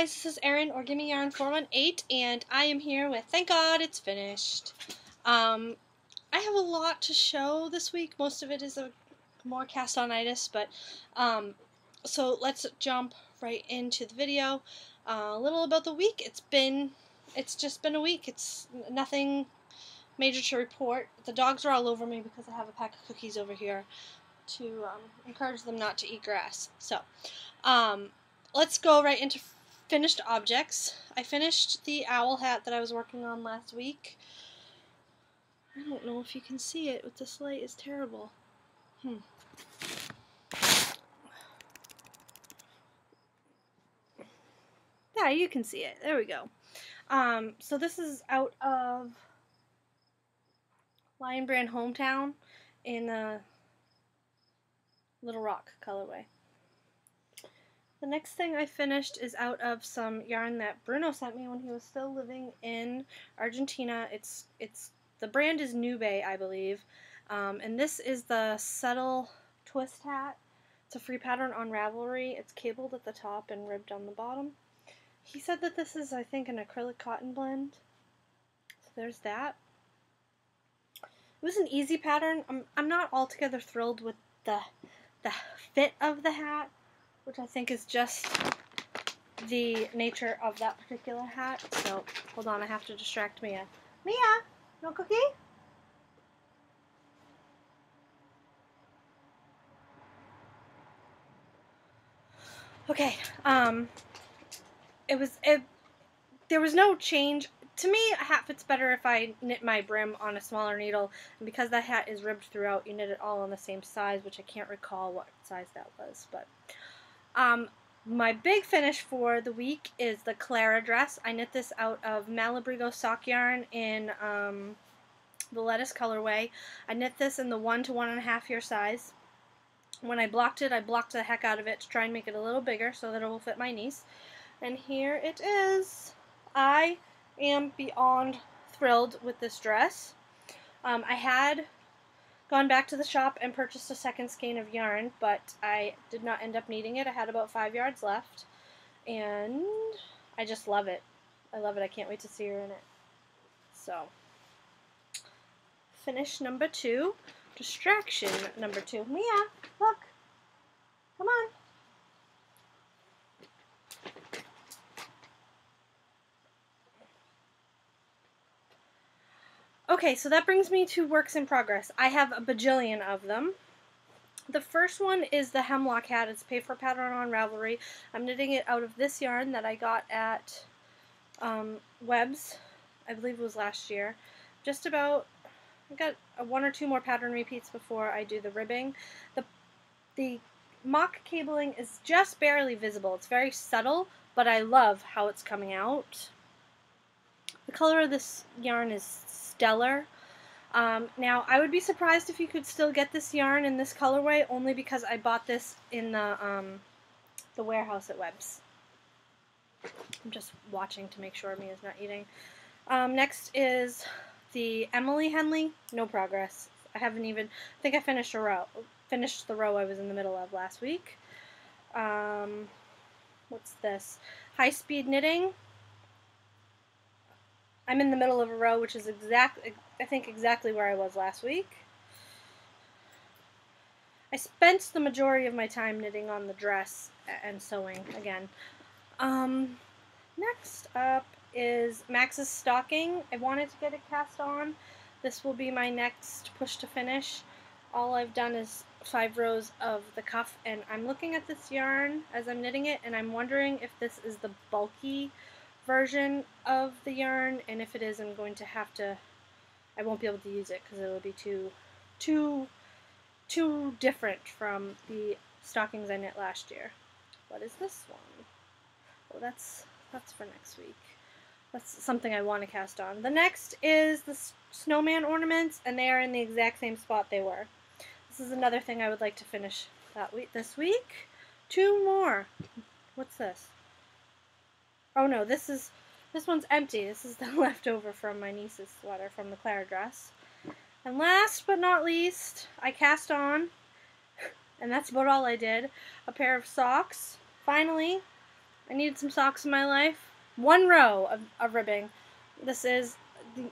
guys, this is Erin or Gimme Yarn 418, and I am here with Thank God It's Finished. I have a lot to show this week. Most of it is more cast-on-itis, but so let's jump right into the video. A little about the week. It's just been a week. It's nothing major to report. The dogs are all over me because I have a pack of cookies over here to encourage them not to eat grass. So, let's go right into finished objects. I finished the owl hat that I was working on last week. I don't know if you can see it with this light. It's terrible. Yeah, you can see it. There we go. So this is out of Lion Brand Hometown in a Little Rock colorway. The next thing I finished is out of some yarn that Bruno sent me when he was still living in Argentina. The brand is Nube, I believe, and this is the Subtle Twist hat. It's a free pattern on Ravelry. It's cabled at the top and ribbed on the bottom. He said that this is, I think, an acrylic cotton blend. So there's that. It was an easy pattern. I'm not altogether thrilled with the fit of the hat, which I think is just the nature of that particular hat. So, hold on, I have to distract Mia. Mia, no cookie? Okay, there was no change. To me, a hat fits better if I knit my brim on a smaller needle, and because that hat is ribbed throughout, you knit it all on the same size, which I can't recall what size that was, but my big finish for the week is the Clara dress. I knit this out of Malabrigo sock yarn in the lettuce colorway. I knit this in the 1 to 1.5 year size. When I blocked it, I blocked the heck out of it to try and make it a little bigger so that it will fit my niece. And here it is. I am beyond thrilled with this dress. I had gone back to the shop and purchased a second skein of yarn, but I did not end up needing it. I had about 5 yards left, and I just love it. I love it. I can't wait to see her in it. So, finish number 2. Distraction number 2. Mia, look. Come on. Okay, so that brings me to works in progress. I have a bajillion of them. The first one is the Hemlock hat. It's a pay-for pattern on Ravelry. I'm knitting it out of this yarn that I got at Webb's. I believe it was last year. I got 1 or 2 more pattern repeats before I do the ribbing. The mock cabling is just barely visible. It's very subtle, but I love how it's coming out. The color of this yarn is stellar. Now, I would be surprised if you could still get this yarn in this colorway, only because I bought this in the warehouse at Webb's. I'm just watching to make sure Mia's not eating. Next is the Emily Henley. No progress. I think I finished the row I was in the middle of last week. What's this? High Speed Knitting. I'm in the middle of a row, which is exactly where I was last week. I spent the majority of my time knitting on the dress and sewing again. Next up is Max's stocking. I wanted to get it cast on. This will be my next push to finish. All I've done is 5 rows of the cuff, and I'm looking at this yarn as I'm knitting it, and I'm wondering if this is the bulky version of the yarn, and if it is, I'm going to have to, I won't be able to use it because it will be too different from the stockings I knit last year. What is this one? Oh, that's for next week. That's something I want to cast on. The next is the snowman ornaments, and they are in the exact same spot they were. This is another thing I would like to finish this week. 2 more. What's this? Oh no, this one's empty. This is the leftover from my niece's sweater from the Clara dress. And last but not least, I cast on, and that's about all I did, a pair of socks. Finally, I needed some socks in my life. 1 row of ribbing. This is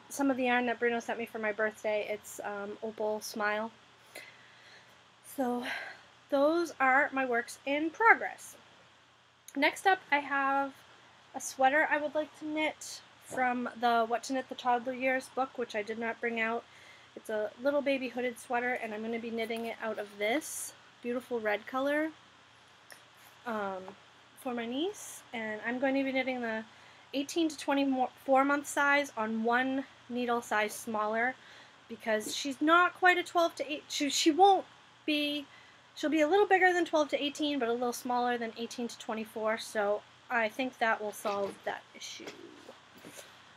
some of the yarn that Bruno sent me for my birthday. It's Opal Smile. So those are my works in progress. Next up, I have a sweater I would like to knit from the What to Knit the Toddler Years book, which I did not bring out. It's a little baby hooded sweater, and I'm going to be knitting it out of this beautiful red color for my niece. And I'm going to be knitting the 18 to 24 month size on 1 needle size smaller, because she's not quite a 12 to 8. She won't be. She'll be a little bigger than 12 to 18, but a little smaller than 18 to 24. So I think that will solve that issue.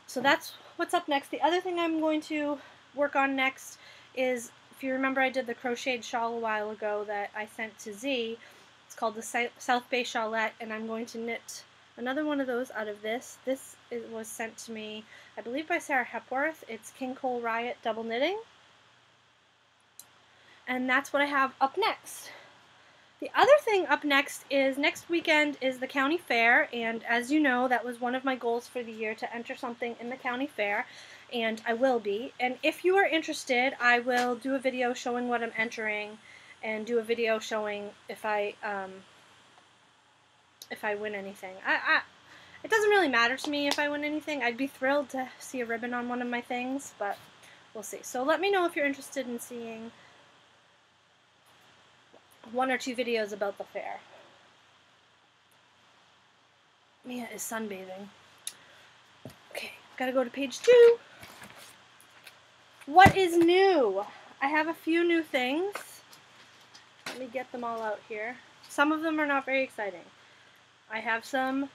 So that's what's up next. The other thing I'm going to work on next is, if you remember, I did the crocheted shawl a while ago that I sent to Z. It's called the South Bay Shawlette, and I'm going to knit another one of those out of this. This was sent to me, I believe, by Sarah Hepworth. It's King Cole Riot double knitting. And that's what I have up next. The other thing up next is, next weekend is the county fair, and as you know, that was one of my goals for the year, to enter something in the county fair, and I will be. And if you are interested, I will do a video showing what I'm entering, and do a video showing if I win anything. It doesn't really matter to me if I win anything. I'd be thrilled to see a ribbon on one of my things, but we'll see. So let me know if you're interested in seeing 1 or 2 videos about the fair. Mia is sunbathing. Okay, gotta go to page 2. What is new? I have a few new things. Let me get them all out here. Some of them are not very exciting. I have some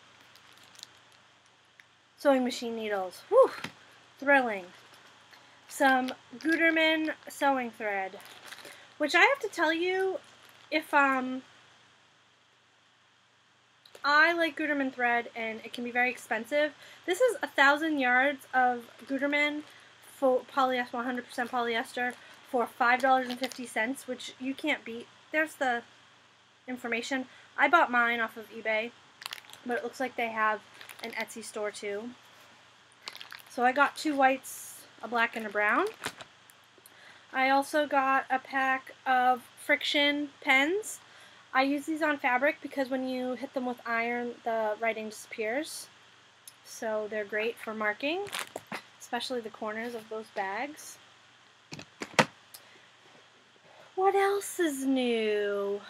sewing machine needles. Whew! Thrilling. Some Gutermann sewing thread, which I have to tell you, if I like Gutermann thread, and it can be very expensive. This is 1,000 yards of Gutermann for polyester, 100% polyester, for $5.50, which you can't beat. There's the information. I bought mine off of eBay, but it looks like they have an Etsy store too. So I got 2 whites, a black and a brown. I also got a pack of friction pens. I use these on fabric because when you hit them with iron, the writing disappears. So they're great for marking, especially the corners of those bags. What else is new?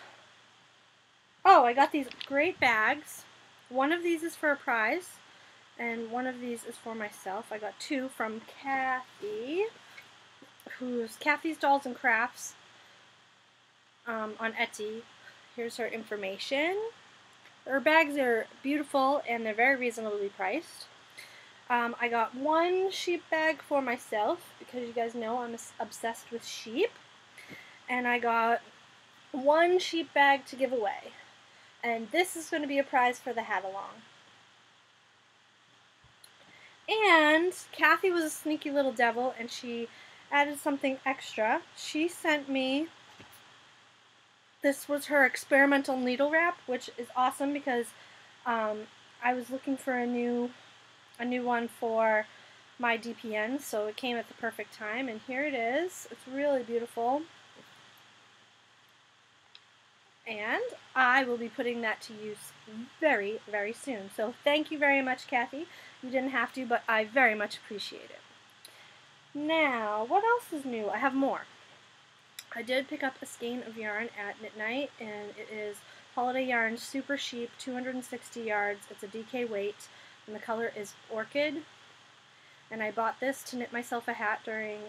Oh, I got these great bags. One of these is for a prize, and one of these is for myself. I got 2 from Kathy, who's Kathy's Dolls and Crafts on Etsy. Here's her information. Her bags are beautiful, and they're very reasonably priced. I got 1 sheep bag for myself, because you guys know I'm obsessed with sheep. And I got 1 sheep bag to give away. And this is going to be a prize for the hat along. And Kathy was a sneaky little devil, and she added something extra. She sent me, this was her experimental needle wrap, which is awesome because I was looking for a new one for my DPN, so it came at the perfect time, and here it is. It's really beautiful. And I will be putting that to use very, very soon. So thank you very much, Kathy. You didn't have to, but I very much appreciate it. Now, what else is new? I have more. I did pick up a skein of yarn at midnight, and it is Holiday Yarn Super Sheep, 260 yards. It's a DK weight, and the color is Orchid. And I bought this to knit myself a hat during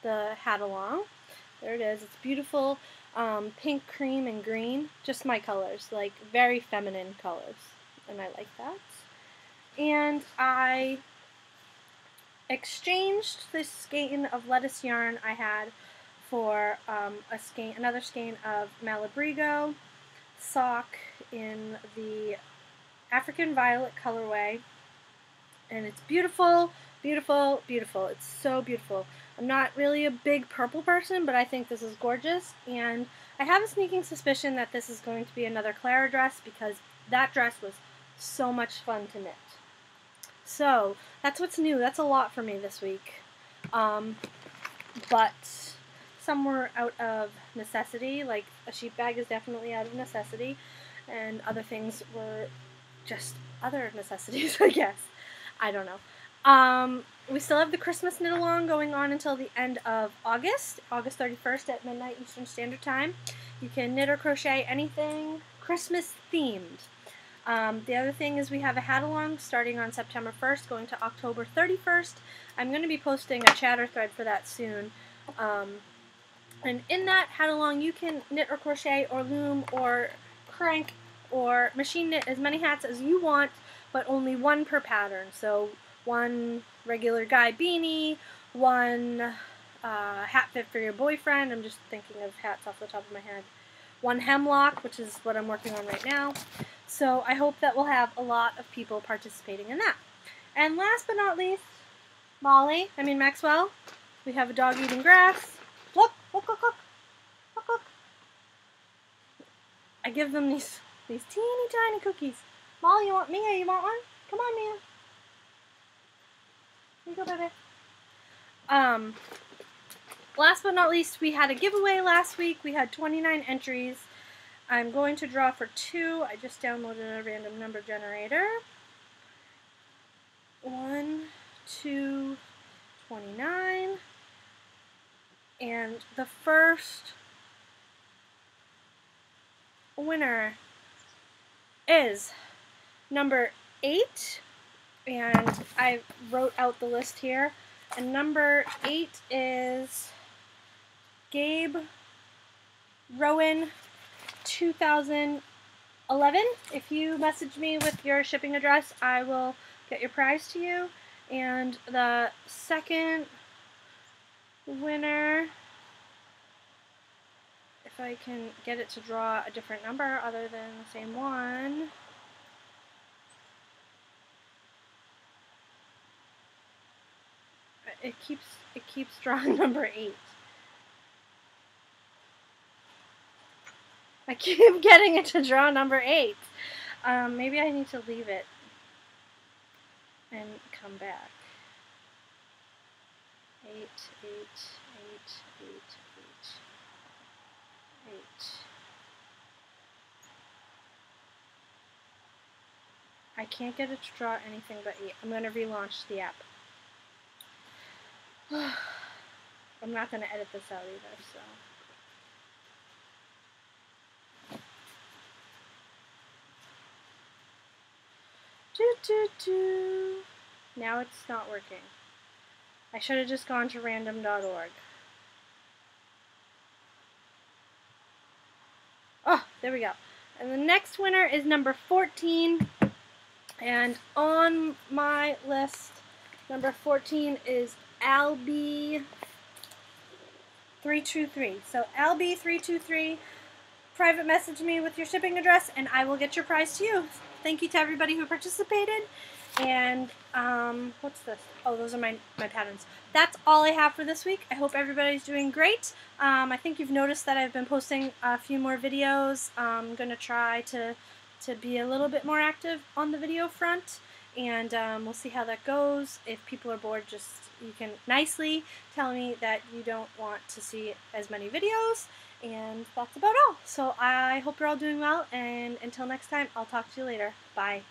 the hat along. There it is. It's beautiful. Pink, cream, and green, just my colors, like very feminine colors, and I like that. And I exchanged this skein of lettuce yarn I had for another skein of Malabrigo sock in the African Violet colorway, and it's beautiful, beautiful, beautiful. It's so beautiful. I'm not really a big purple person, but I think this is gorgeous, and I have a sneaking suspicion that this is going to be another Clara dress, because that dress was so much fun to knit. So that's what's new. That's a lot for me this week. But some were out of necessity, like a sheep bag is definitely out of necessity, and other things were just other necessities, I guess. I don't know. We still have the Christmas knit along going on until the end of August, August 31st at midnight Eastern Standard Time. You can knit or crochet anything Christmas themed. The other thing is we have a hat along starting on September 1st going to October 31st. I'm going to be posting a chatter thread for that soon. And in that hat along you can knit or crochet or loom or crank or machine knit as many hats as you want, but only one per pattern. So one regular guy beanie, one hat fit for your boyfriend. I'm just thinking of hats off the top of my head. One hemlock, which is what I'm working on right now. So I hope that we'll have a lot of people participating in that. And last but not least, Maxwell. We have a dog eating grass. Look, look, look, look, look, look. I give them these teeny tiny cookies. Molly, you want Mia? You want one? Come on, Mia. Here you go, baby. Last but not least, we had a giveaway last week. We had 29 entries. I'm going to draw for 2. I just downloaded a random number generator. 1, 2, 29. And the first winner is number 8. And I wrote out the list here. And number 8 is Gabe Rowan 2011. If you message me with your shipping address, I will get your prize to you. And the second winner, if I can get it to draw a different number other than the same one, it keeps drawing number 8. I keep getting it to draw number 8. Maybe I need to leave it and come back. 8, 8, 8, 8, 8, 8. I can't get it to draw anything but 8. I'm going to relaunch the app. I'm not going to edit this out either, so. Now it's not working. I should have just gone to random.org. Oh, there we go. And the next winner is number 14. And on my list, number 14 is Albie323. So Albie323, private message me with your shipping address and I will get your prize to you. Thank you to everybody who participated. And what's this? Oh, those are my patterns. That's all I have for this week. I hope everybody's doing great. I think you've noticed that I've been posting a few more videos. I'm going to try to be a little bit more active on the video front. And we'll see how that goes. If people are bored, you can nicely tell me that you don't want to see as many videos. And that's about all. So I hope you're all doing well, and until next time, I'll talk to you later. Bye.